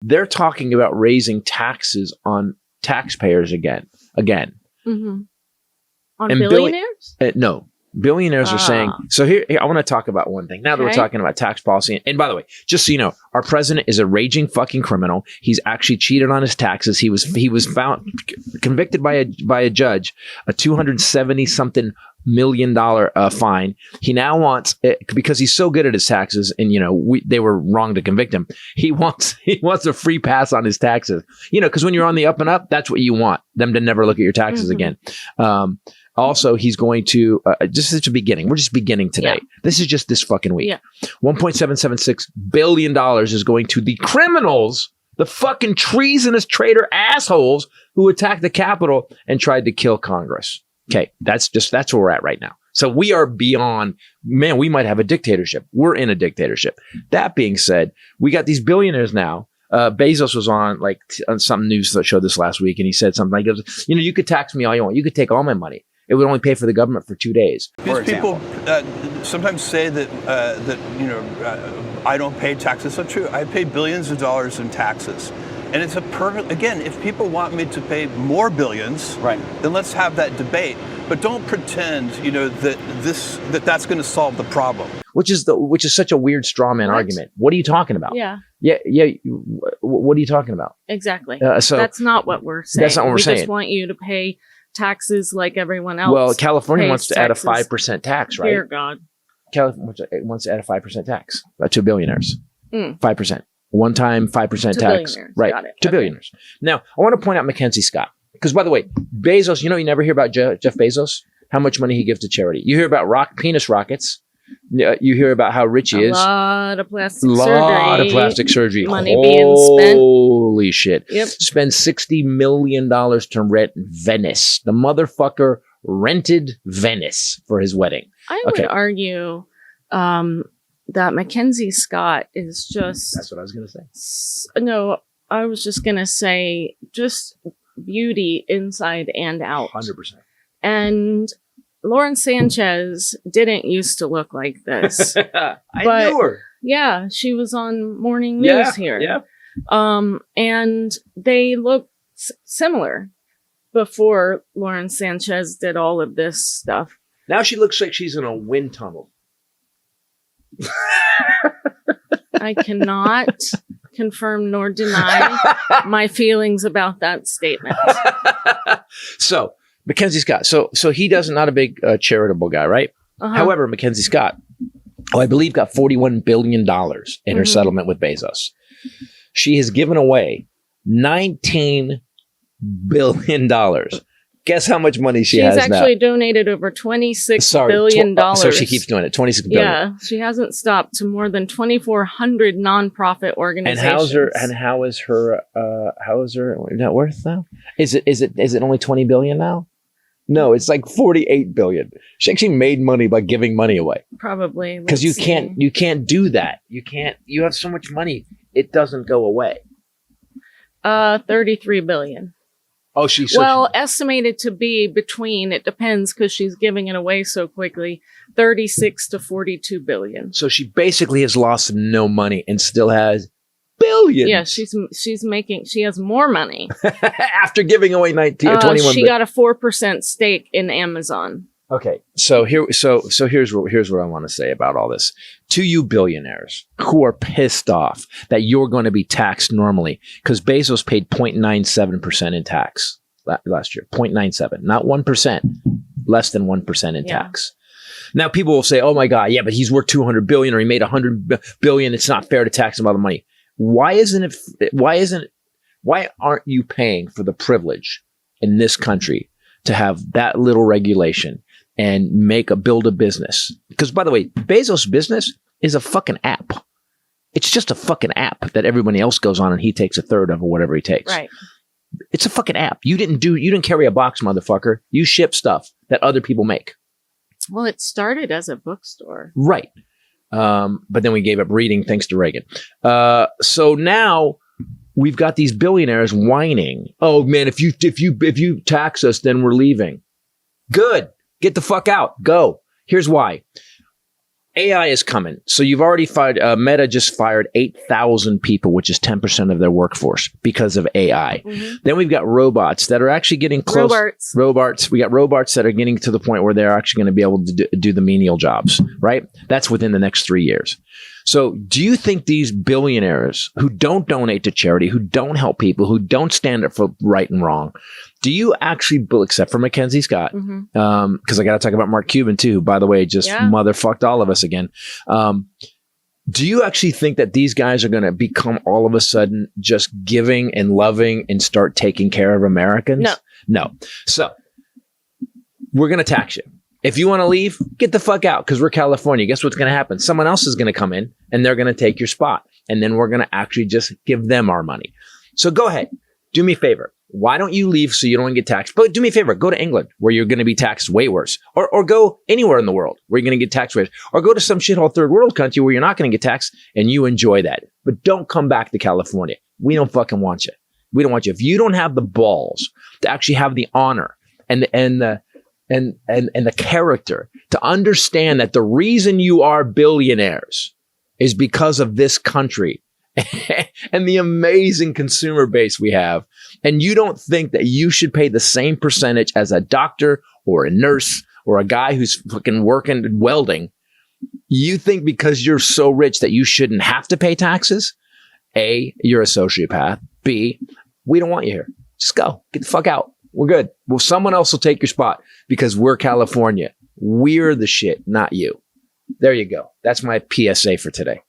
They're talking about raising taxes on taxpayers again. Mm-hmm. On And billionaires? No. Billionaires are saying, so here I want to talk about one thing. Now that we're talking about tax policy, and by the way, just so you know, our president is a raging fucking criminal. He's actually cheated on his taxes. He was found convicted by a judge, a $270-something million fine. He now wants, because he's so good at his taxes, and they were wrong to convict him. He wants a free pass on his taxes. Because when you're on the up and up, that's what you want, them to never look at your taxes again. Also, he's going to, just at the beginning, we're just beginning today. Yeah. This is just this fucking week. Yeah. $1.776 billion is going to the criminals, the fucking treasonous traitor assholes who attacked the Capitol and tried to kill Congress. Okay, that's where we're at right now. So we are beyond, man, we might have a dictatorship. We're in a dictatorship. That being said, we got these billionaires now. Bezos was on some news that showed this last week, and he said something like, you could tax me all you want. You could take all my money. It would only pay for the government for 2 days. These people sometimes say that I don't pay taxes. So true. I pay billions of dollars in taxes. And it's a perfect, again, if people want me to pay more billions, then let's have that debate. But don't pretend, that's going to solve the problem. Which is such a weird straw man argument. What are you talking about? Yeah. What are you talking about? Exactly. So that's not what we're saying. That's not what we're saying. We just want you to pay taxes like everyone else. Well, California wants to add a 5% tax, right? Dear God. California wants to add a 5% tax to billionaires. 5%. One time 5% tax. Right. To billionaires. Now, I want to point out Mackenzie Scott. Because, by the way, Bezos, you never hear about Jeff Bezos, how much money he gives to charity. You hear about penis rockets. You hear about how rich he is. A lot of plastic surgery. Money being spent. Holy shit. Yep. Spend $60 million to rent Venice. The motherfucker rented Venice for his wedding. I would argue that Mackenzie Scott is just... That's what I was going to say. No, I was just going to say just beauty inside and out. 100%. And Lauren Sanchez didn't used to look like this. I knew her. Yeah, she was on morning news here. Yeah. And they looked similar before Lauren Sanchez did all of this stuff. Now she looks like she's in a wind tunnel. I cannot confirm nor deny my feelings about that statement. So, Mackenzie Scott. So he does not a big charitable guy, right? However, Mackenzie Scott, I believe, got $41 billion in her settlement with Bezos. She has given away $19 billion. Guess how much money she has now? She's actually donated over $26 billion. So she keeps doing it. $26 billion. Yeah, she hasn't stopped to more than 2,400 nonprofit organizations. How is her net worth now? Is it only $20 billion now? No, it's like $48 billion. She actually made money by giving money away. Probably. Because you can't do that. You have so much money, it doesn't go away. 33 billion. Oh, estimated to be between, it depends because she's giving it away so quickly, 36 to 42 billion. So she basically has lost no money and still has billions. Yeah, she has more money. After giving away 19 or 21 She got a 4% stake in Amazon. Okay, so here's what I want to say about all this. To you billionaires who are pissed off that you're going to be taxed normally, because Bezos paid 0.97% in tax last year. 0.97, not 1%, less than 1% in tax. Now people will say, "Oh my God, yeah, but he's worth 200 billion or he made 100 billion. It's not fair to tax him all the money." Why aren't you paying for the privilege in this country to have that little regulation and build a business? Because, by the way, Bezos' business is a fucking app. It's just a fucking app that everybody else goes on and he takes a third of or whatever he takes. Right. It's a fucking app. You didn't carry a box, motherfucker. You ship stuff that other people make. Well, it started as a bookstore. Right. But then we gave up reading thanks to Reagan. So now we've got these billionaires whining. Oh man, if you tax us, then we're leaving. Good. Get the fuck out. Go. Here's why. AI is coming. So you've already fired, Meta just fired 8,000 people, which is 10% of their workforce because of AI. Then we've got robots that are actually getting close. Robots. We got robots that are getting to the point where they're actually going to be able to do the menial jobs, right? That's within the next 3 years. So do you think these billionaires who don't donate to charity, who don't help people, who don't stand up for right and wrong, do you actually, except for Mackenzie Scott, because I got to talk about Mark Cuban too, who, by the way, just motherfucked all of us again. Do you actually think that these guys are going to become all of a sudden just giving and loving and start taking care of Americans? No. So we're going to tax you. If you want to leave, get the fuck out because we're California. Guess what's going to happen? Someone else is going to come in and they're going to take your spot. And then we're going to actually just give them our money. So go ahead. Do me a favor. Why don't you leave so you don't get taxed? But do me a favor. Go to England where you're going to be taxed way worse. Or go anywhere in the world where you're going to get taxed worse. Or go to some shithole third world country where you're not going to get taxed and you enjoy that. But don't come back to California. We don't fucking want you. We don't want you. If you don't have the balls to actually have the honor and the character to understand that the reason you are billionaires is because of this country and the amazing consumer base we have. And you don't think that you should pay the same percentage as a doctor or a nurse or a guy who's fucking working welding. You think because you're so rich that you shouldn't have to pay taxes? A, you're a sociopath. B, we don't want you here. Just go. Get the fuck out. We're good. Well, someone else will take your spot because we're California. We're the shit, not you. There you go. That's my PSA for today.